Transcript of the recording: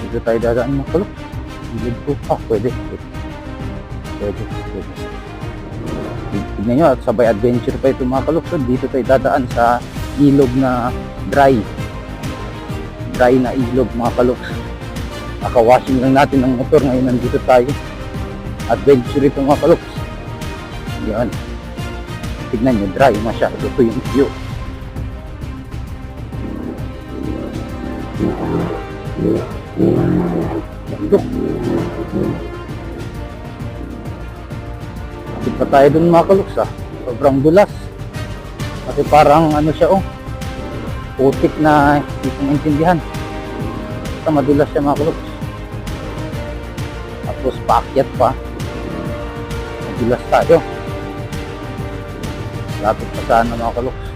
Dito tayo dadaan mga kalok. Ilog po. Pwede. Tignan nyo at sabay adventure pa ito mga kalok. So dito tayo dadaan sa ilog na dry na ilog mga kalok. Nakawashing lang natin ng motor. Ngayon nandito tayo. Adventure ito mga kalok. Yan. Tignan nyo, dry masyado. Ito yung view. Bundok. Kapit pa tayo dun mga kaluks sobrang dulas. Kasi parang ano siya putik na hindi ko maintindihan. Basta madulas siya mga kaluks. Tapos paakyat pa. Madulas tayo. Lapit pa sana mga kaluks.